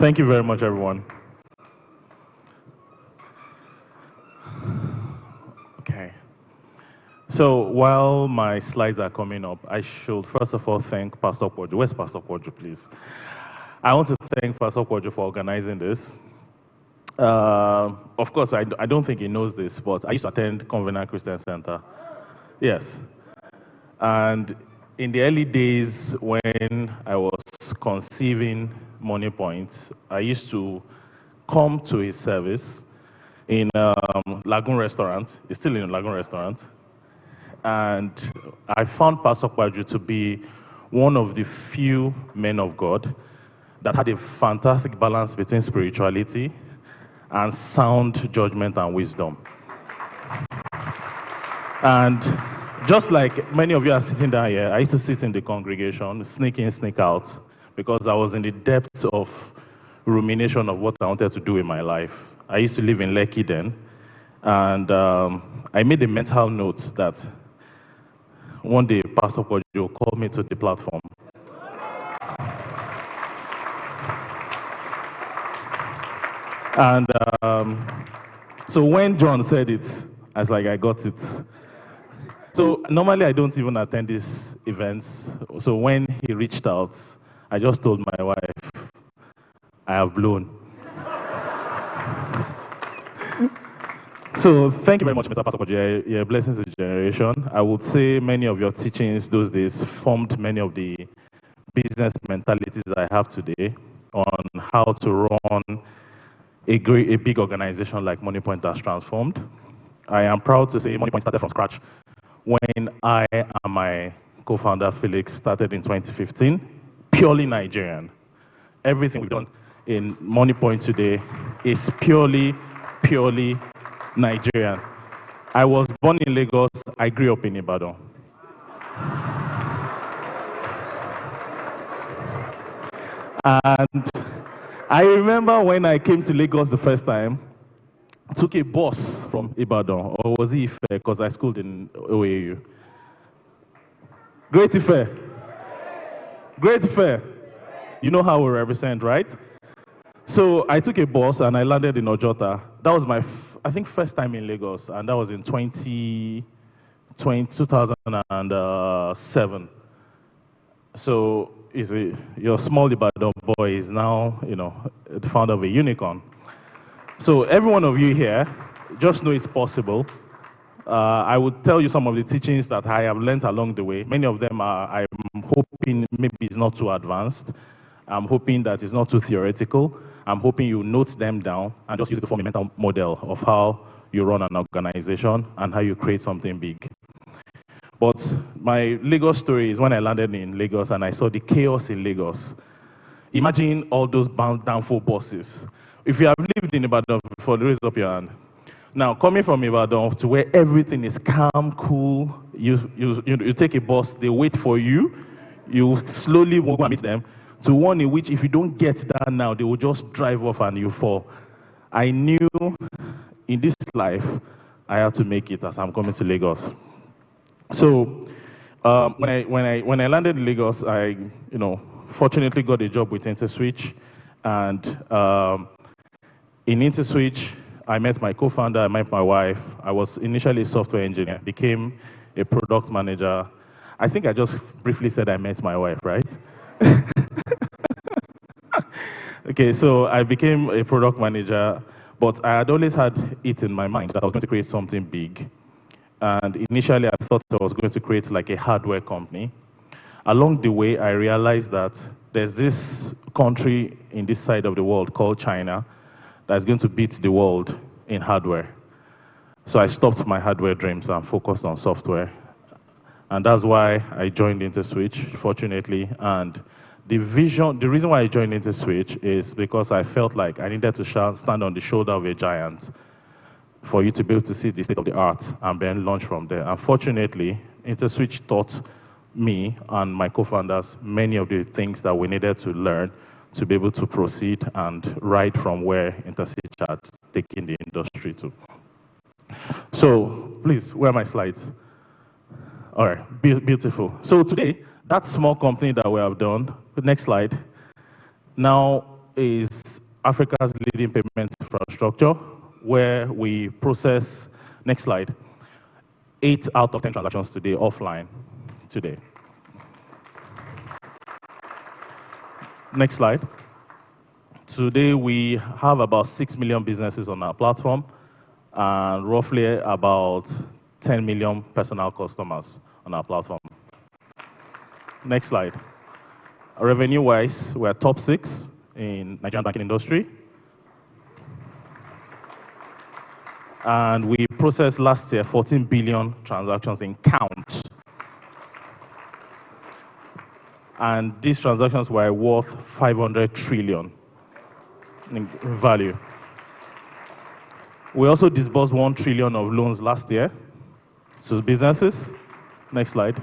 Thank you very much, everyone. Okay. So while my slides are coming up, I should first of all thank Pastor Kwojo. Where's Pastor Kwojo, please? I want to thank Pastor Kwojo for organizing this. Of course, I don't think he knows this, but I used to attend Covenant Christian Center. Yes. And in the early days when I was conceiving Moniepoint, I used to come to his service in Lagoon Restaurant. It's still in Lagoon Restaurant. And I found Pastor Kwojo to be one of the few men of God that had a fantastic balance between spirituality and sound judgment and wisdom. And just like many of you are sitting down here, I used to sit in the congregation, sneak in, sneak out, because I was in the depths of rumination of what I wanted to do in my life. I used to live in Lekki then, and I made a mental note that one day Pastor Kwojo called me to the platform. And so when John said it, I was like, I got it. So normally I don't even attend these events. So when he reached out, I just told my wife, I have blown. So thank you very much, Mr. Pastor Kwojo. You're a blessing to the generation. I would say many of your teachings those days formed many of the business mentalities I have today on how to run a big organization like Moniepoint has transformed. I am proud to say Moniepoint started from scratch when I and my co-founder Felix started in 2015, purely Nigerian. Everything we've done in Moniepoint today is purely Nigerian. I was born in Lagos, I grew up in Ibadan. And I remember when I came to Lagos the first time, I took a bus from Ibadan, or was it Ife, because I schooled in OAU. Great Ife. Great Ife. You know how we represent, right? So I took a bus and I landed in Ojota. That was my, I think, first time in Lagos, and that was in 2007. So your small Ibadan boy is now, the founder of a unicorn. So every one of you here, just know it's possible. I would tell you some of the teachings that I have learned along the way. Many of them I'm hoping maybe it's not too advanced. I'm hoping that it's not too theoretical. I'm hoping you note them down and just use it to form a mental model of how you run an organization and how you create something big. But my Lagos story is when I landed in Lagos and I saw the chaos in Lagos. Imagine all those bound down full buses. If you have lived in Ibadan before, raise up your hand. Now, coming from Ibadan to where everything is calm, cool, you take a bus, they wait for you, you slowly walk and meet them, to one in which if you don't get that now, they will just drive off and you fall. I knew in this life, I had to make it as I'm coming to Lagos. So when I landed in Lagos, I fortunately got a job with InterSwitch, and in InterSwitch, I met my co-founder, I met my wife. I was initially a software engineer, became a product manager. I think I just briefly said I met my wife, right? Okay, so I became a product manager, but I had always had it in my mind that I was going to create something big. And initially, I thought I was going to create like a hardware company. Along the way, I realized that there's this country in this side of the world called China that's going to beat the world in hardware. So I stopped my hardware dreams and focused on software. And that's why I joined InterSwitch, fortunately. And the reason why I joined InterSwitch is because I felt like I needed to stand on the shoulder of a giant for you to be able to see the state of the art and then launch from there. Unfortunately, InterSwitch taught me and my co-founders many of the things that we needed to learn to be able to proceed and ride from where InterSwitch had taken the industry to. So please, where are my slides? All right, beautiful. So today, that small company that we have done, the next slide, now is Africa's leading payment infrastructure, where we process, next slide, 8 out of 10 transactions today offline today. Next slide. Today we have about 6 million businesses on our platform and roughly about 10 million personal customers on our platform. Next slide. Revenue-wise, we're top 6 in Nigerian banking industry. And we processed last year 14 billion transactions in count. And these transactions were worth 500 trillion in value. We also disbursed 1 trillion of loans last year to businesses. Next slide.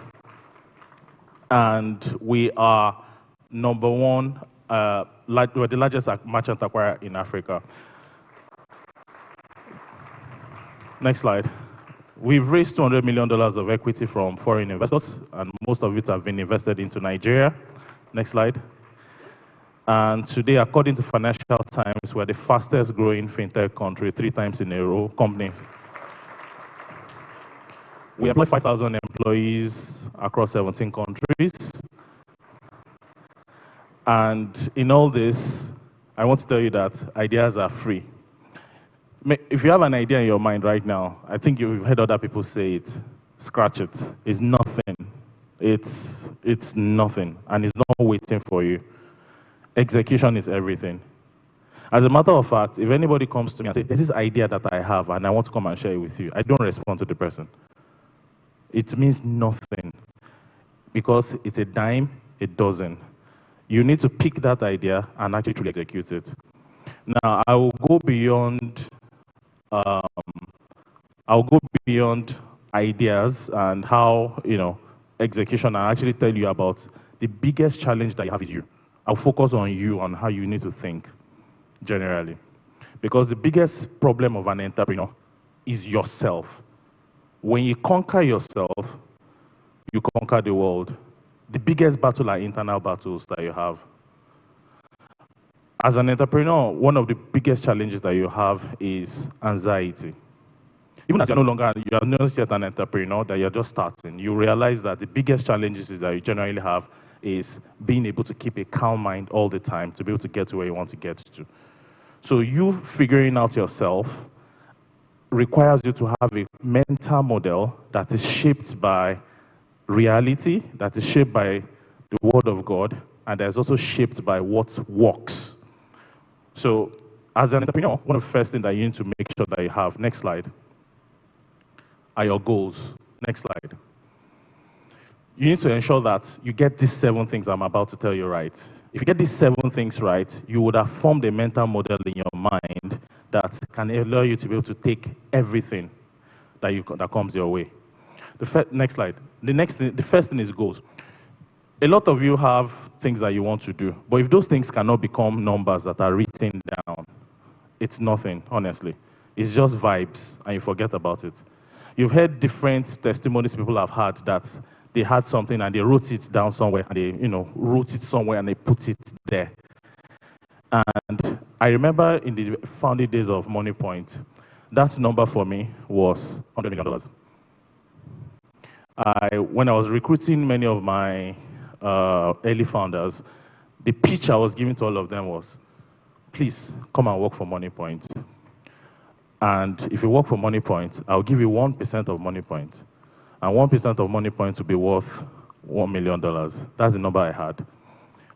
And we are number 1, we're the largest merchant acquirer in Africa. Next slide. We've raised $200 million of equity from foreign investors, and most of it have been invested into Nigeria. Next slide. And today, according to Financial Times, we're the fastest growing fintech country 3 times in a row, company. We employ 5,000 employees across 17 countries. And in all this, I want to tell you that ideas are free. If you have an idea in your mind right now, I think you've heard other people say it, scratch it. It's nothing. It's nothing, and it's not waiting for you. Execution is everything. As a matter of fact, if anybody comes to me and says, there's this idea that I have and I want to come and share it with you, I don't respond to the person. It means nothing, because it's a dime, a dozen. You need to pick that idea and actually truly execute it. Now, I will go beyond ideas and how, execution, and actually tell you about the biggest challenge that you have is you. I'll focus on you, on how you need to think, generally. Because the biggest problem of an entrepreneur is yourself. When you conquer yourself, you conquer the world. The biggest battle are internal battles that you have. As an entrepreneur, one of the biggest challenges that you have is anxiety. Even as you're not yet an entrepreneur, that you're just starting, you realize that the biggest challenges that you generally have is being able to keep a calm mind all the time to be able to get to where you want to get to. So you figuring out yourself requires you to have a mental model that is shaped by reality, that is shaped by the Word of God, and that is also shaped by what works. So as an entrepreneur, one of the first things that you need to make sure that you have, next slide, are your goals. Next slide. You need to ensure that you get these 7 things I'm about to tell you right. If you get these 7 things right, you would have formed a mental model in your mind that can allow you to be able to take everything that comes your way. Next slide. The first thing is goals. A lot of you have things that you want to do, but if those things cannot become numbers that are written down, it's nothing, honestly. It's just vibes, and you forget about it. You've heard different testimonies people have had that they had something and they wrote it down somewhere, and they, wrote it somewhere and they put it there. And I remember in the founding days of Moniepoint, that number for me was $100 million. When I was recruiting many of my early founders, the pitch I was giving to all of them was, please come and work for Moniepoint. And if you work for Moniepoint, I'll give you 1% of Moniepoint. And 1% of Moniepoint will be worth $1 million. That's the number I had.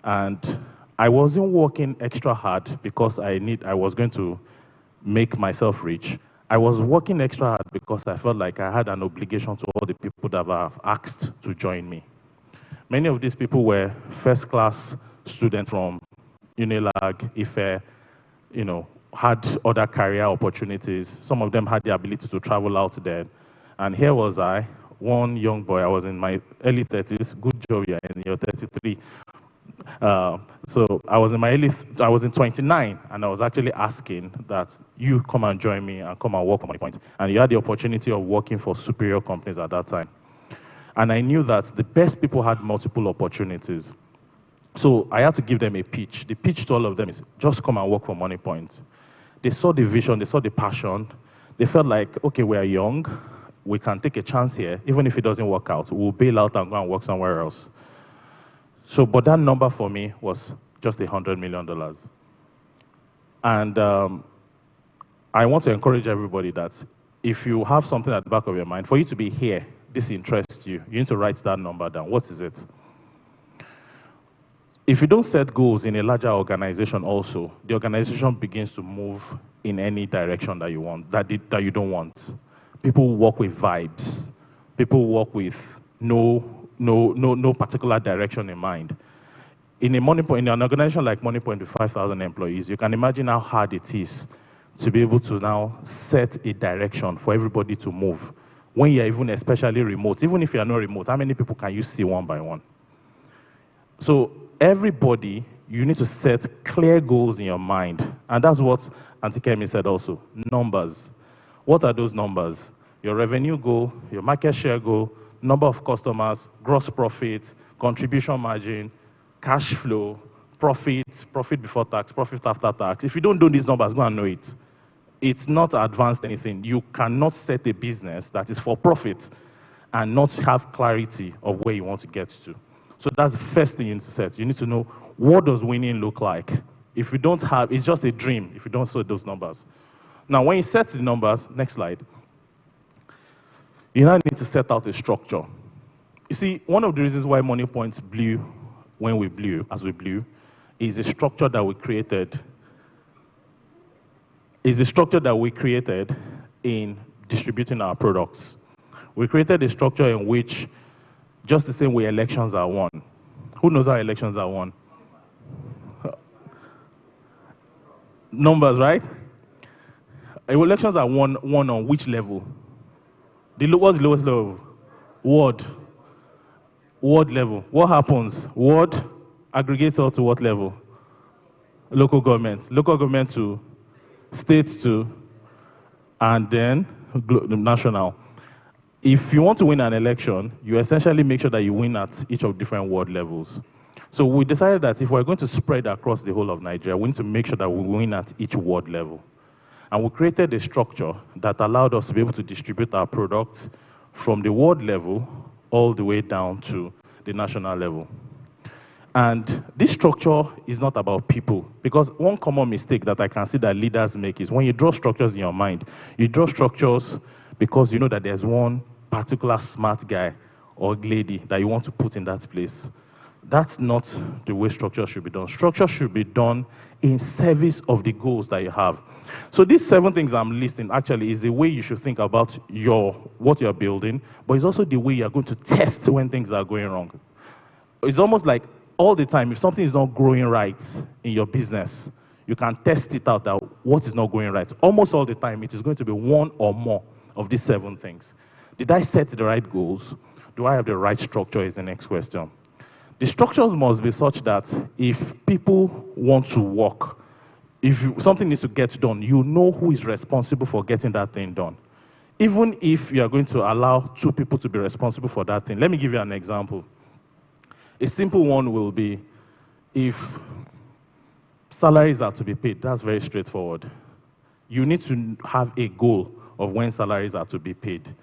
And I wasn't working extra hard because I was going to make myself rich. I was working extra hard because I felt like I had an obligation to all the people that have asked to join me. Many of these people were first-class students from Unilag, Ife, had other career opportunities. Some of them had the ability to travel out there. And here was I, one young boy. I was in my early 30s. Good job, you're in your 33. So I was in 29, and I was actually asking that you come and join me and come and work on Moniepoint. And you had the opportunity of working for superior companies at that time. And I knew that the best people had multiple opportunities. So I had to give them a pitch. The pitch to all of them is just come and work for Moniepoint. They saw the vision, they saw the passion. They felt like, okay, we are young, we can take a chance here. Even if it doesn't work out, we'll bail out and go and work somewhere else. So, but that number for me was just $100 million. And I want to encourage everybody that if you have something at the back of your mind, for you to be here, this interests you, you need to write that number down. What is it? If you don't set goals in a larger organization also, the organization begins to move in any direction that you want, that you don't want. People work with vibes. People work with no particular direction in mind. In an organization like Moniepoint with 5,000 employees, you can imagine how hard it is to be able to now set a direction for everybody to move. When you're even especially remote, even if you're not remote, how many people can you see one by one? So everybody, you need to set clear goals in your mind. And that's what Auntie Kemi said also, numbers. What are those numbers? Your revenue goal, your market share goal, number of customers, gross profit, contribution margin, cash flow, profit before tax, profit after tax. If you don't do these numbers, go and know it. It's not advanced anything. You cannot set a business that is for profit and not have clarity of where you want to get to. So that's the first thing you need to set. You need to know, what does winning look like? If you don't have, it's just a dream if you don't set those numbers. Now, when you set the numbers, next slide, you now need to set out a structure. You see, one of the reasons why Moniepoint blew when we blew, as we blew, is a structure that we created. Is the structure that we created in distributing our products. We created a structure in which, just the same way elections are won. Who knows how elections are won? Numbers, right? Elections are won on which level? What's the lowest level? Ward. Ward level. What happens? Ward aggregates out to what level? Local government. Local government to state to, and then national. If you want to win an election, you essentially make sure that you win at each of different ward levels. So we decided that if we're going to spread across the whole of Nigeria, we need to make sure that we win at each ward level. And we created a structure that allowed us to be able to distribute our products from the ward level all the way down to the national level. And this structure is not about people, because one common mistake that I can see that leaders make is when you draw structures in your mind, you draw structures because you know that there's one particular smart guy or lady that you want to put in that place. That's not the way structure should be done. Structure should be done in service of the goals that you have. So these 7 things I'm listing actually is the way you should think about what you're building, but it's also the way you're going to test when things are going wrong. It's almost like all the time, if something is not growing right in your business, you can test it out that what is not going right. Almost all the time, it is going to be one or more of these 7 things. Did I set the right goals? Do I have the right structure is the next question. The structures must be such that if people want to work, if something needs to get done, you know who is responsible for getting that thing done. Even if you are going to allow 2 people to be responsible for that thing. Let me give you an example. A simple one will be, if salaries are to be paid, that's very straightforward. You need to have a goal of when salaries are to be paid.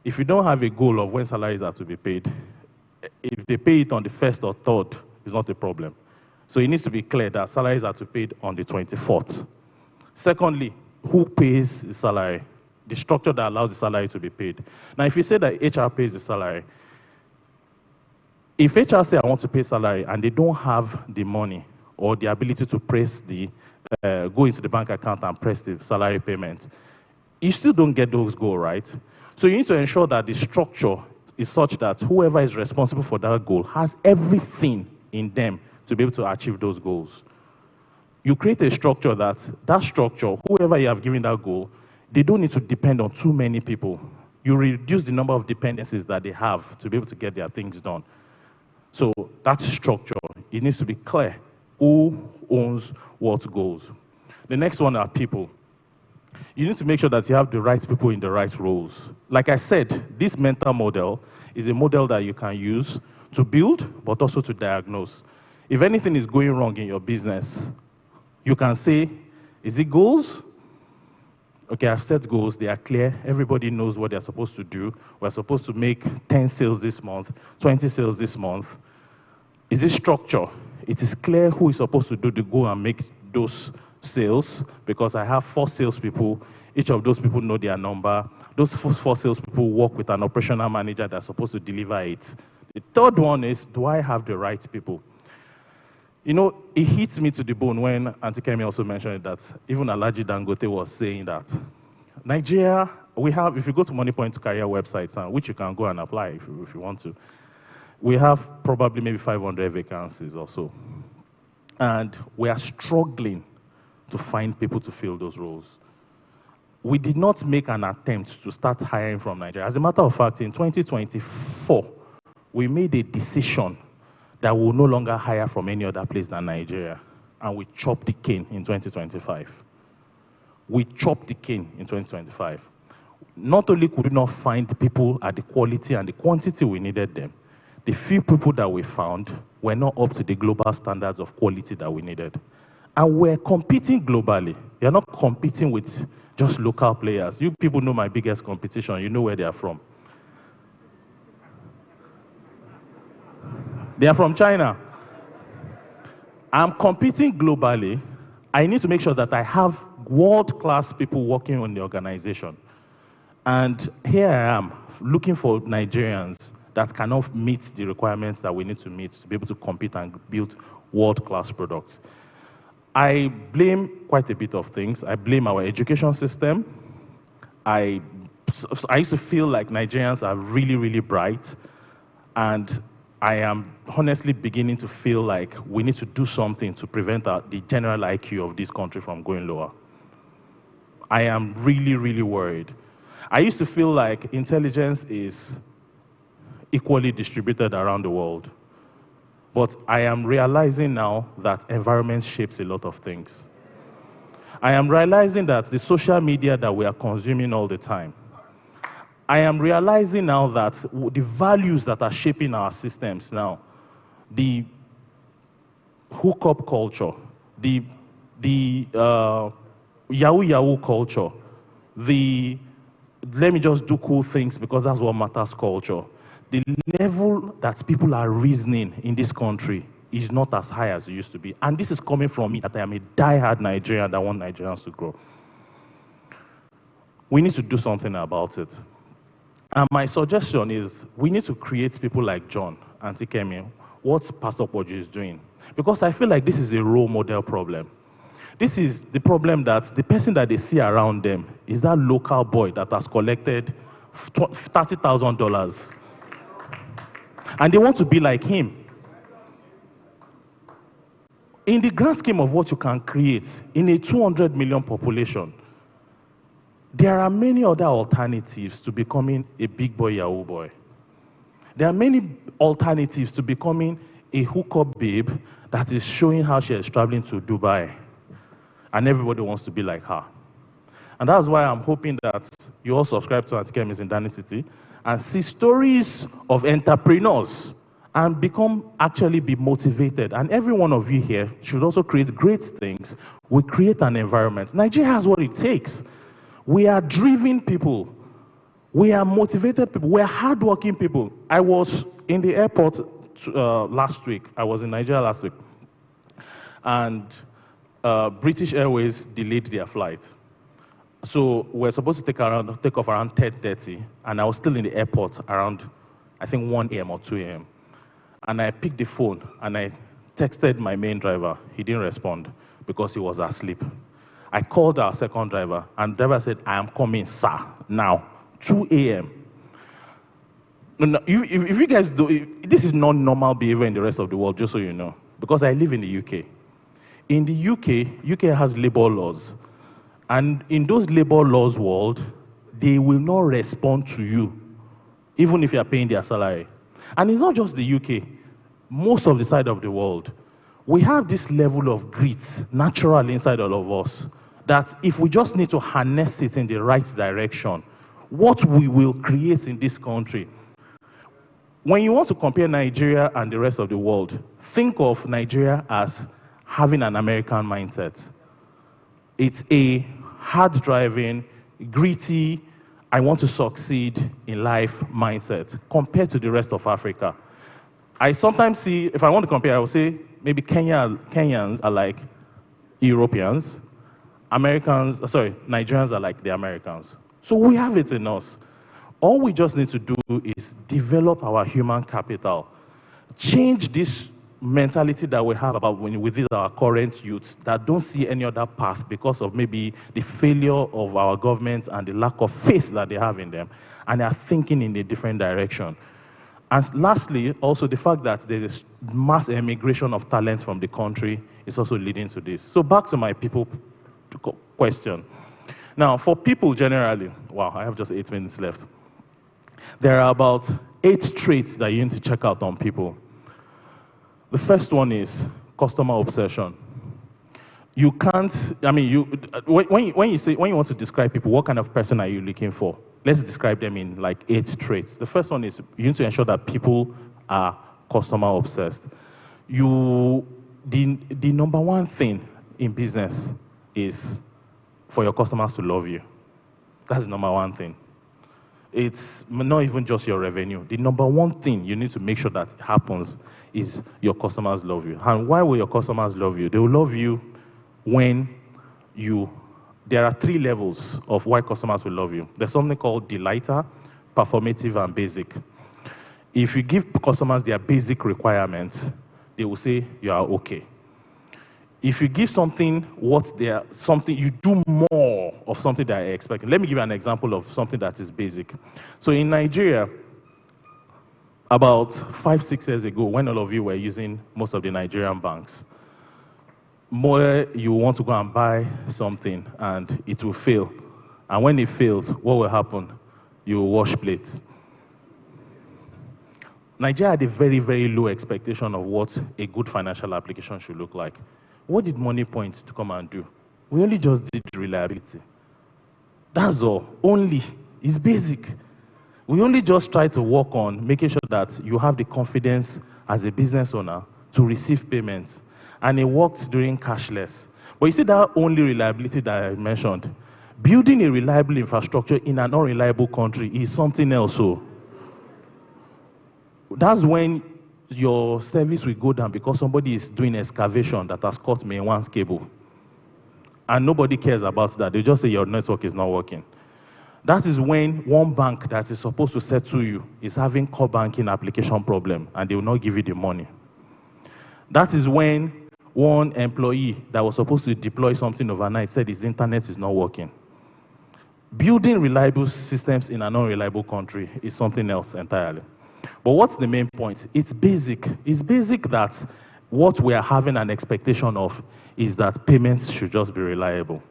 If you don't have a goal of when salaries are to be paid, if they pay it on the 1st or 3rd, it's not a problem. So it needs to be clear that salaries are to be paid on the 24th. Secondly, who pays the salary? The structure that allows the salary to be paid. Now, if you say that HR pays the salary, if HR say I want to pay salary and they don't have the money or the ability to press go into the bank account and press the salary payment, you still don't get those goals, right? So you need to ensure that the structure is such that whoever is responsible for that goal has everything in them to be able to achieve those goals. You create a structure that structure, whoever you have given that goal, they don't need to depend on too many people. You reduce the number of dependencies that they have to be able to get their things done. So that structure, it needs to be clear who owns what goals. The next one are people. You need to make sure that you have the right people in the right roles. Like I said, this mental model is a model that you can use to build, but also to diagnose. If anything is going wrong in your business, you can say, is it goals? Okay, I've set goals, they are clear, everybody knows what they're supposed to do. We're supposed to make 10 sales this month, 20 sales this month. Is it structure? It is clear who is supposed to do the go and make those sales, because I have 4 salespeople. Each of those people know their number. Those 4 salespeople work with an operational manager that's supposed to deliver it. The third one is, do I have the right people? You know, it hits me to the bone when Auntie Kemi also mentioned that even Alhaji Dangote was saying that Nigeria, we have, if you go to Moniepoint career websites, which you can go and apply if you want to, we have probably maybe 500 vacancies or so. And we are struggling to find people to fill those roles. We did not make an attempt to start hiring from Nigeria. As a matter of fact, in 2024, we made a decision that we will no longer hire from any other place than Nigeria. And we chopped the cane in 2025. We chopped the cane in 2025. Not only could we not find people at the quality and the quantity we needed them, the few people that we found were not up to the global standards of quality that we needed. And we're competing globally. You're not competing with just local players. You people know my biggest competition. You know where they are from. They are from China. I'm competing globally. I need to make sure that I have world-class people working on the organization. And here I am, looking for Nigerians that cannot meet the requirements that we need to meet to be able to compete and build world-class products. I blame quite a bit of things. I blame our education system. I used to feel like Nigerians are really, really bright, and I am honestly beginning to feel like we need to do something to prevent the general IQ of this country from going lower. I am really, really worried. I used to feel like intelligence is equally distributed around the world. But I am realizing now that environment shapes a lot of things. I am realizing that the social media that we are consuming all the time, I am realizing now that the values that are shaping our systems now, the hookup culture, the Yahoo culture, the let me just do cool things because that's what matters culture, the level that people are reasoning in this country is not as high as it used to be. And this is coming from me, that I am a die-hard Nigerian that want Nigerians to grow. We need to do something about it. And my suggestion is we need to create people like John, Auntie Kemi, what Pastor Poju is doing. Because I feel like this is a role model problem. This is the problem that the person that they see around them is that local boy that has collected $30,000. And they want to be like him. In the grand scheme of what you can create in a 200 million population, there are many other alternatives to becoming a big boy Yahoo boy. There are many alternatives to becoming a hookup babe that is showing how she is traveling to Dubai. And everybody wants to be like her. And that's why I'm hoping that you all subscribe to Auntie Kemi's in Dani City and see stories of entrepreneurs and actually be motivated. And every one of you here should also create great things. We create an environment. Nigeria has what it takes. We are driven people. We are motivated people. We are hardworking people. I was in the airport last week. I was in Nigeria last week. And British Airways delayed their flight. So we're supposed to take off around 10:30, and I was still in the airport around, I think, 1 a.m. or 2 a.m. And I picked the phone, and I texted my main driver. He didn't respond because he was asleep. I called our second driver, and the driver said, I am coming, sir, now, 2 a.m. If you guys do, this is not normal behavior in the rest of the world, just so you know, because I live in the UK. In the UK has labor laws. And in those labor laws world, they will not respond to you, even if you are paying their salary. And it's not just the UK. Most of the side of the world, we have this level of grit naturally inside all of us, that if we just need to harness it in the right direction, what we will create in this country. When you want to compare Nigeria and the rest of the world, think of Nigeria as having an American mindset. It's a hard-driving, gritty, I want to succeed in life mindset compared to the rest of Africa. I sometimes see, if I want to compare, I would say maybe Kenyans are like Europeans, Nigerians are like the Americans. So we have it in us. All we just need to do is develop our human capital, change this mentality that we have about within our current youths that don't see any other path because of maybe the failure of our government and the lack of faith that they have in them, and they are thinking in a different direction. And lastly, also the fact that there's a mass emigration of talent from the country is also leading to this. So back to my people question. Now, for people generally, wow, I have just 8 minutes left. There are about 8 traits that you need to check out on people. The first one is customer obsession. You can't, I mean, when you want to describe people, what kind of person are you looking for? Let's describe them in like 8 traits. The first one is you need to ensure that people are customer obsessed. The number one thing in business is for your customers to love you. That's the number one thing. It's not even just your revenue. The number one thing you need to make sure that happens is your customers love you. And why will your customers love you? They will love you when there are 3 levels of why customers will love you. There's something called delighter, performative, and basic. If you give customers their basic requirements, they will say you are okay. If you give something you do more of something that they're expecting. Let me give you an example of something that is basic. So in Nigeria, about 5-6 years ago, when all of you were using most of the Nigerian banks, more you want to go and buy something and it will fail. And when it fails, what will happen? You will wash plates. Nigeria had a very, very low expectation of what a good financial application should look like. What did Moniepoint to come and do? We only just did reliability. That's all. Only. It's basic. We only just try to work on making sure that you have the confidence as a business owner to receive payments. And it worked during cashless. But you see that only reliability that I mentioned, building a reliable infrastructure in an unreliable country is something else. So that's when your service will go down because somebody is doing excavation that has cut main one's cable. And nobody cares about that. They just say your network is not working. That is when one bank that is supposed to settle you is having core banking application problem and they will not give you the money. That is when one employee that was supposed to deploy something overnight said his internet is not working. Building reliable systems in an unreliable country is something else entirely. But what's the main point? It's basic. It's basic that what we are having an expectation of is that payments should just be reliable.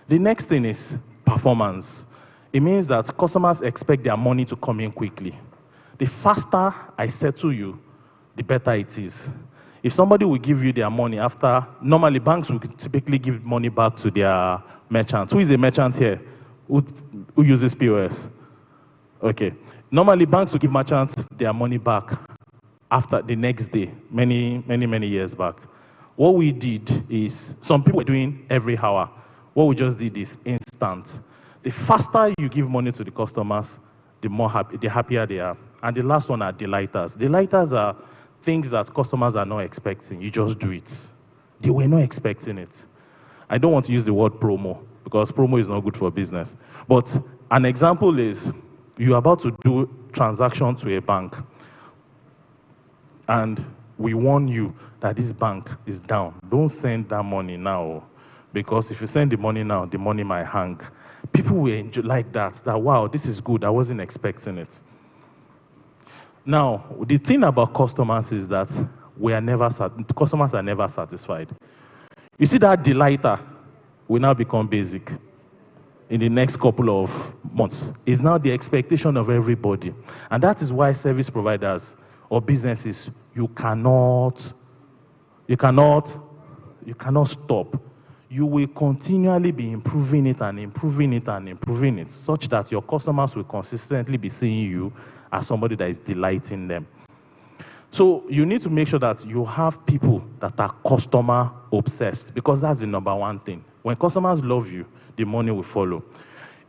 The next thing is performance. It means that customers expect their money to come in quickly. The faster I settle you, the better it is. If somebody will give you their money after, normally banks will typically give money back to their merchants. Who is a merchant here? Who uses POS? Okay. Normally banks will give merchants their money back after the next day, many years back. What we did is, some people were doing every hour. What we just did is instant. The faster you give money to the customers, the happier they are. And the last one are delighters. Delighters are things that customers are not expecting. You just do it. They were not expecting it. I don't want to use the word promo because promo is not good for business. But an example is you're about to do transaction to a bank and we warn you that this bank is down. Don't send that money now because if you send the money now, the money might hang. People will enjoy like that, wow, this is good. I wasn't expecting it. Now, the thing about customers is that customers are never satisfied. You see that delighter will now become basic in the next couple of months. It's now the expectation of everybody. And that is why service providers or businesses, you cannot stop. You will continually be improving it and improving it and improving it such that your customers will consistently be seeing you as somebody that is delighting them. So you need to make sure that you have people that are customer obsessed, because that's the number one thing. When customers love you, the money will follow.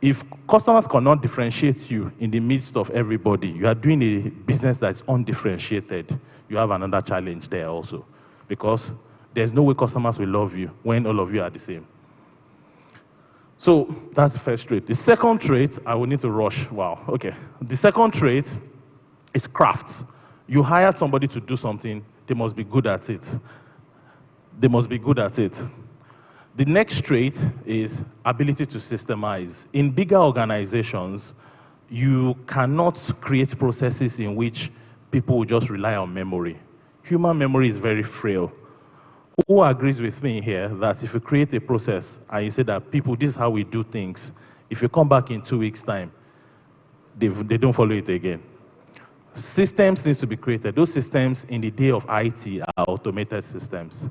If customers cannot differentiate you in the midst of everybody, you are doing a business that's undifferentiated, you have another challenge there also. Because there's no way customers will love you when all of you are the same. So that's the first trait. The second trait, I will need to rush. Wow, okay. The second trait is craft. You hired somebody to do something, they must be good at it. They must be good at it. The next trait is ability to systemize. In bigger organizations, you cannot create processes in which people will just rely on memory. Human memory is very frail. Who agrees with me here that if you create a process and you say that people, this is how we do things, if you come back in 2 weeks' time, they don't follow it again? Systems need to be created. Those systems in the day of IT are automated systems.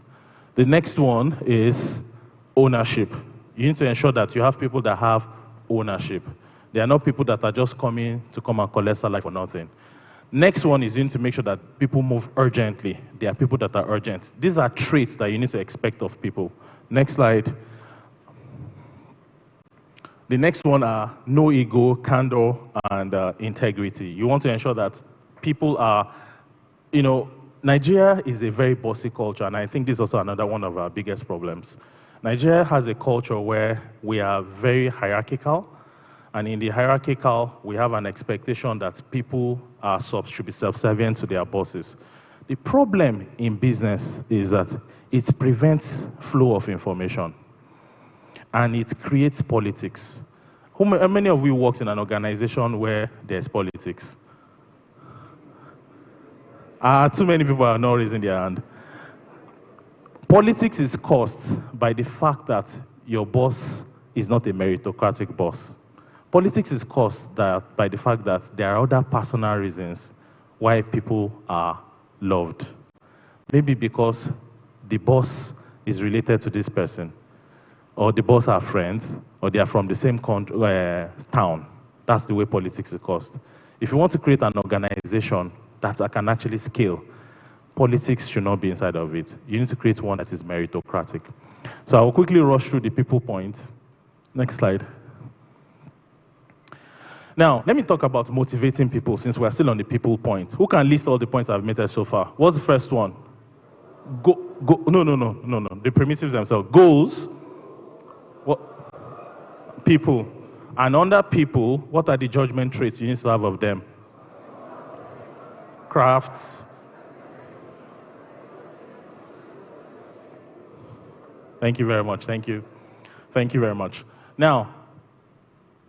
The next one is ownership. You need to ensure that you have people that have ownership. They are not people that are just coming to come and collect salary for nothing. Next one is you need to make sure that people move urgently. There are people that are urgent. These are traits that you need to expect of people. Next slide. The next one are no ego, candor, and integrity. You want to ensure that people are, Nigeria is a very bossy culture, and I think this is also another one of our biggest problems. Nigeria has a culture where we are very hierarchical, and in the hierarchical, we have an expectation that people should be self-servient to their bosses. The problem in business is that it prevents flow of information, and it creates politics. How many of you works in an organization where there's politics? Too many people are not raising their hand. Politics is caused by the fact that your boss is not a meritocratic boss. Politics is caused by the fact that there are other personal reasons why people are loved. Maybe because the boss is related to this person, or the boss are friends, or they are from the same town. That's the way politics is caused. If you want to create an organization that can actually scale, politics should not be inside of it. You need to create one that is meritocratic. So I will quickly rush through the people point. Next slide. Now, let me talk about motivating people since we're still on the people point. Who can list all the points I've made so far? What's the first one? No. The primitives themselves. Goals. What? People. And under people, what are the judgment traits you need to have of them? Crafts. Thank you very much. Thank you. Thank you very much. Now,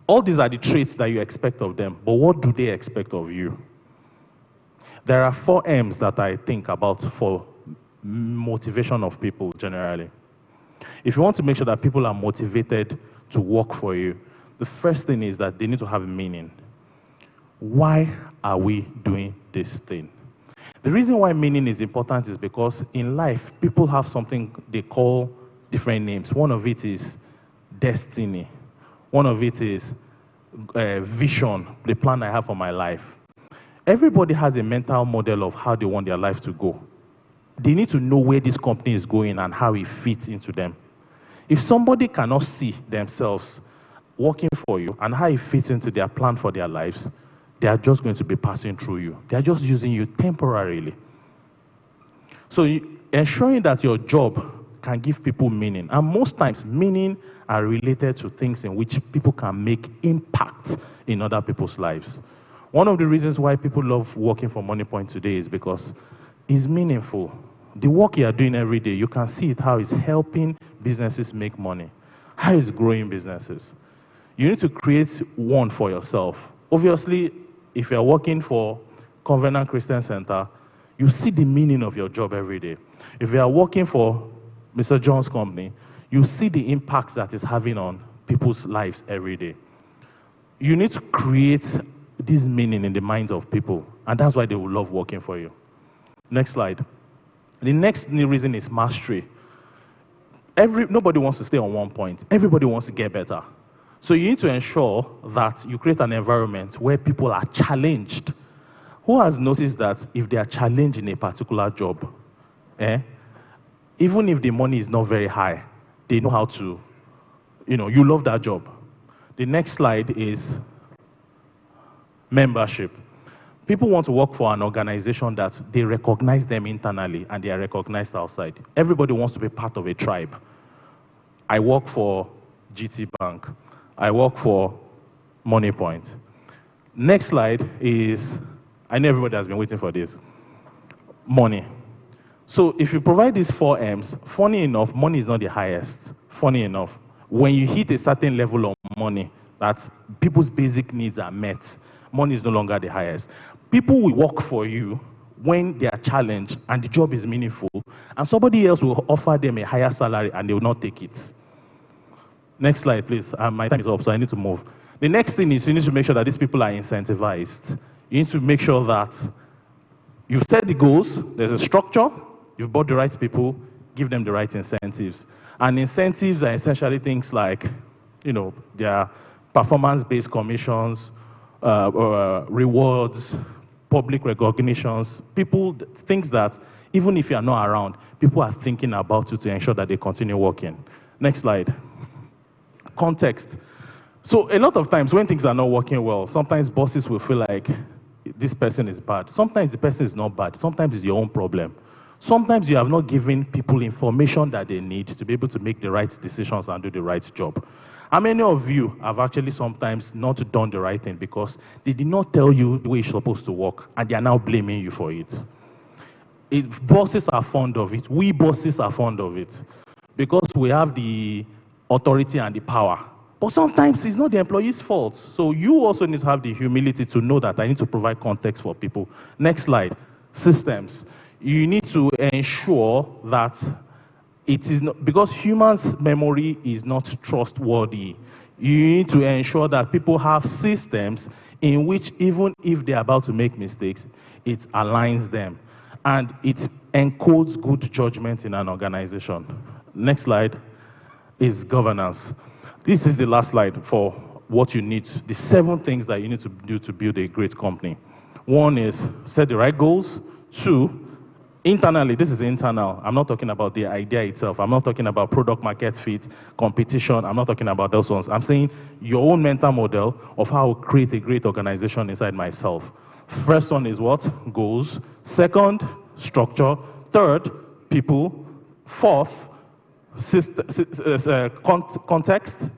all these are the traits that you expect of them, but what do they expect of you? There are 4 M's that I think about for motivation of people generally. If you want to make sure that people are motivated to work for you, the first thing is that they need to have meaning. Why are we doing this thing? The reason why meaning is important is because in life, people have something they call different names. One of it is destiny. One of it is vision, the plan I have for my life. Everybody has a mental model of how they want their life to go. They need to know where this company is going and how it fits into them. If somebody cannot see themselves working for you and how it fits into their plan for their lives, they are just going to be passing through you. They are just using you temporarily. So ensuring that your job can give people meaning. And most times, meaning are related to things in which people can make impact in other people's lives. One of the reasons why people love working for Moniepoint today is because it's meaningful. The work you are doing every day, you can see it, how it's helping businesses make money, how it's growing businesses. You need to create one for yourself. Obviously, if you're working for Covenant Christian Center, you see the meaning of your job every day. If you are working for Mr. John's company, you see the impacts that it's having on people's lives every day. You need to create this meaning in the minds of people, and that's why they will love working for you. Next slide. The next reason is mastery. Nobody wants to stay on one point. Everybody wants to get better. So you need to ensure that you create an environment where people are challenged Who has noticed that if they are challenged in a particular job, even if the money is not very high, they know how to, you love that job. The next slide is membership. People want to work for an organization that they recognize them internally and they are recognized outside. Everybody wants to be part of a tribe. I work for GT Bank. I work for Moniepoint. Next slide is, I know everybody has been waiting for this, money. So if you provide these 4 M's, funny enough, money is not the highest. Funny enough, when you hit a certain level of money, that people's basic needs are met, money is no longer the highest. People will work for you when they are challenged and the job is meaningful, and somebody else will offer them a higher salary and they will not take it. Next slide, please. My time is up, so I need to move. The next thing is you need to make sure that these people are incentivized. You need to make sure that you've set the goals, there's a structure, you've brought the right people, give them the right incentives. And incentives are essentially things like, there are performance-based commissions, rewards, public recognitions, things that even if you are not around, people are thinking about you to ensure that they continue working. Next slide. Context. So a lot of times when things are not working well, sometimes bosses will feel like this person is bad. Sometimes the person is not bad. Sometimes it's your own problem. Sometimes you have not given people information that they need to be able to make the right decisions and do the right job. How many of you have actually sometimes not done the right thing because they did not tell you the way it's supposed to work and they are now blaming you for it? If bosses are fond of it, we bosses are fond of it because we have the authority and the power. But sometimes it's not the employee's fault. So you also need to have the humility to know that I need to provide context for people. Next slide. Systems. You need to ensure that it is not, because humans' memory is not trustworthy. You need to ensure that people have systems in which even if they're about to make mistakes, it aligns them. And it encodes good judgment in an organization. Next slide is governance. This is the last slide for what you need, the 7 things that you need to do to build a great company. 1 is set the right goals. 2, internally, this is internal. I'm not talking about the idea itself. I'm not talking about product market fit, competition. I'm not talking about those ones. I'm saying your own mental model of how to create a great organization inside myself. First one is what? Goals. 2nd, structure. 3rd, people. 4th, context.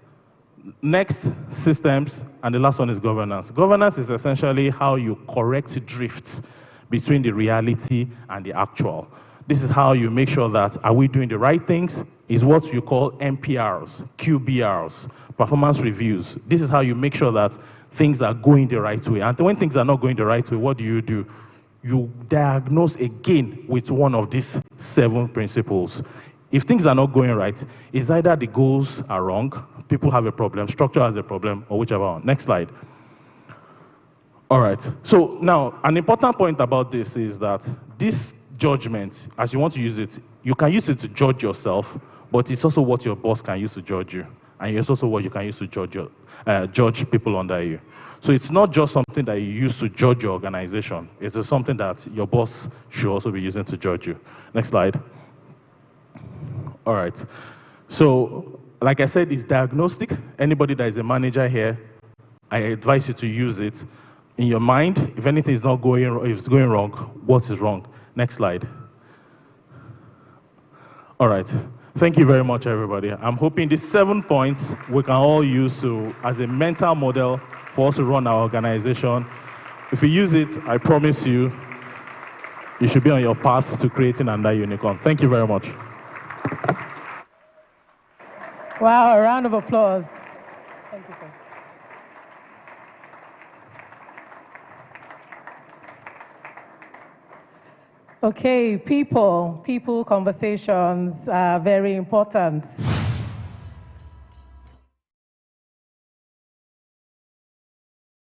Next, systems. And the last one is governance. Governance is essentially how you correct drifts between the reality and the actual. This is how you make sure that are we doing the right things? Is what you call MPRs, QBRs, performance reviews. This is how you make sure that things are going the right way. And when things are not going the right way, what do? You diagnose again with one of these 7 principles. If things are not going right, it's either the goals are wrong, people have a problem, structure has a problem, or whichever one. Next slide. All right, so now an important point about this is that this judgment, as you want to use it, you can use it to judge yourself, but it's also what your boss can use to judge you. And it's also what you can use to judge people under you. So it's not just something that you use to judge your organization. It's just something that your boss should also be using to judge you. Next slide. All right. So, like I said, it's diagnostic. Anybody that is a manager here, I advise you to use it in your mind. If anything is not going, if it's going wrong, what is wrong? Next slide. All right. Thank you very much, everybody. I'm hoping these 7 points we can all use as a mental model for us to run our organization. If you use it, I promise you, you should be on your path to creating another unicorn. Thank you very much. Wow, a round of applause. Thank you, sir. Okay, people conversations are very important.